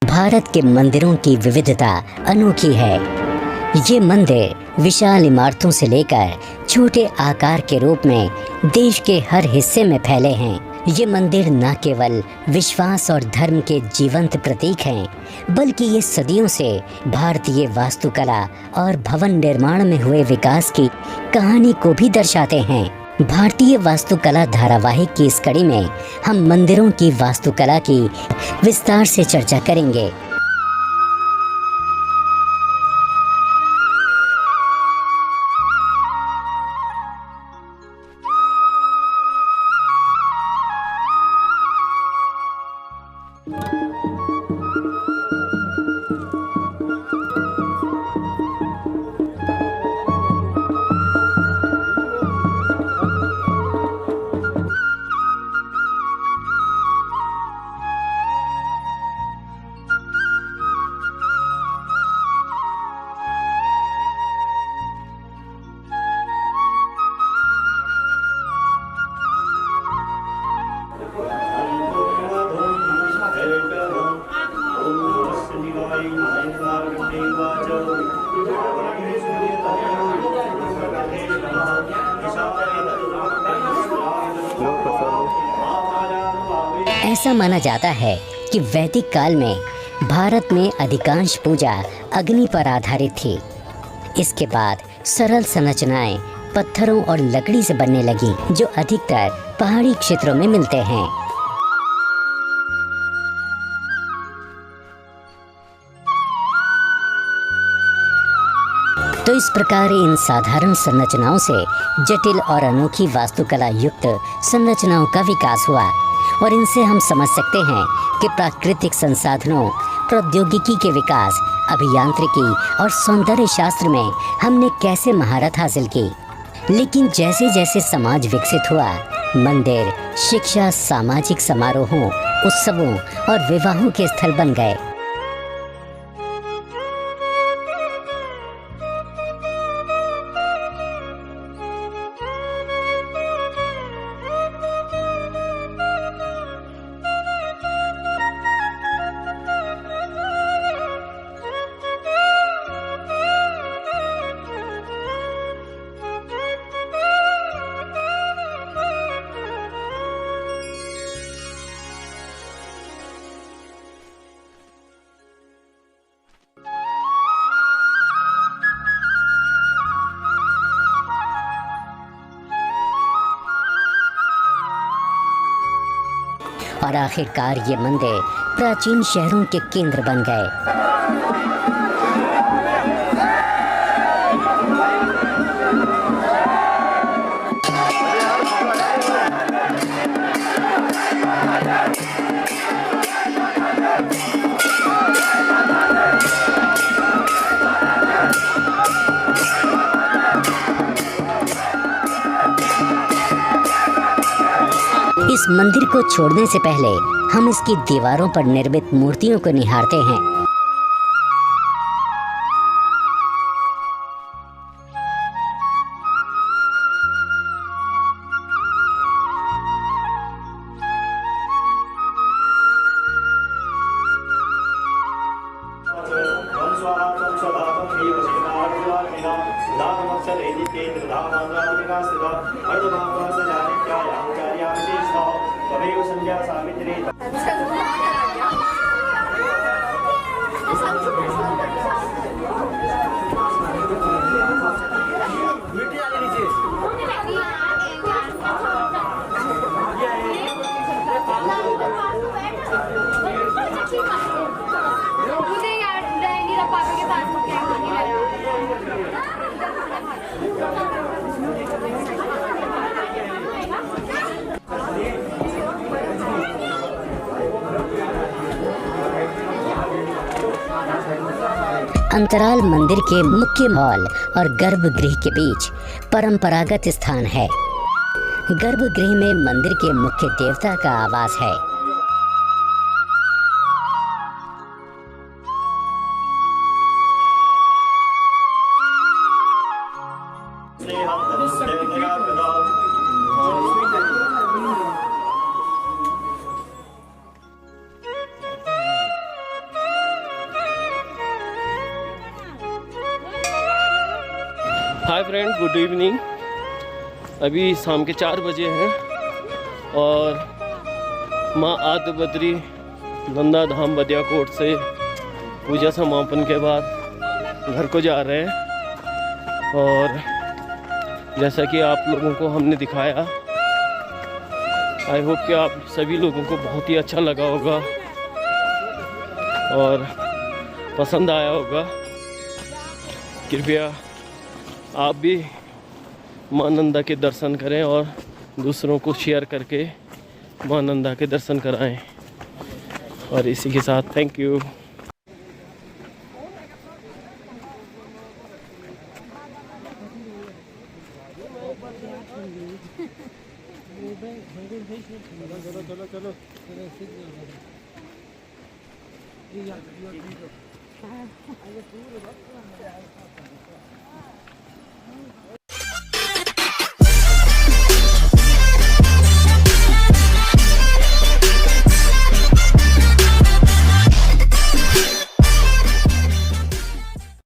भारत के मंदिरों की विविधता अनोखी है। ये मंदिर विशाल इमारतों से लेकर छोटे आकार के रूप में देश के हर हिस्से में फैले हैं। ये मंदिर न केवल विश्वास और धर्म के जीवंत प्रतीक हैं, बल्कि ये सदियों से भारतीय वास्तुकला और भवन निर्माण में हुए विकास की कहानी को भी दर्शाते हैं। भारतीय वास्तुकला धारावाहिक की इस कड़ी में हम मंदिरों की वास्तुकला की विस्तार से चर्चा करेंगे। ऐसा माना जाता है कि वैदिक काल में भारत में अधिकांश पूजा अग्नि पर आधारित थी। इसके बाद सरल संरचनाएं पत्थरों और लकड़ी से बनने लगी, जो अधिकतर पहाड़ी क्षेत्रों में मिलते हैं। तो इस प्रकार इन साधारण संरचनाओं से जटिल और अनोखी वास्तुकला युक्त संरचनाओं का विकास हुआ, और इनसे हम समझ सकते हैं कि प्राकृतिक संसाधनों, प्रौद्योगिकी के विकास, अभियांत्रिकी और सौंदर्य शास्त्र में हमने कैसे महारत हासिल की। लेकिन जैसे जैसे समाज विकसित हुआ, मंदिर शिक्षा, सामाजिक समारोहों, उत्सवों और विवाहों के स्थल बन गए। और आखिरकार ये मंदिर प्राचीन शहरों के केंद्र बन गए। इस मंदिर को छोड़ने से पहले हम इसकी दीवारों पर निर्मित मूर्तियों को निहारते हैं। अंतराल मंदिर के मुख्य हॉल और गर्भगृह के बीच परंपरागत स्थान है। गर्भगृह में मंदिर के मुख्य देवता का आवास है। Hi friend, good evening. अभी शाम के 4 बजे हैं और माँ आद्य बद्री नंदा धाम बदियाकोट से पूजा समापन के बाद घर को जा रहे हैं। और जैसा कि आप लोगों को हमने दिखाया, आई होप कि आप सभी लोगों को बहुत ही अच्छा लगा होगा और पसंद आया होगा। कृपया आप भी माँ नंदा के दर्शन करें और दूसरों को शेयर करके माँ नंदा के दर्शन कराएं। और इसी के साथ थैंक यू। चलो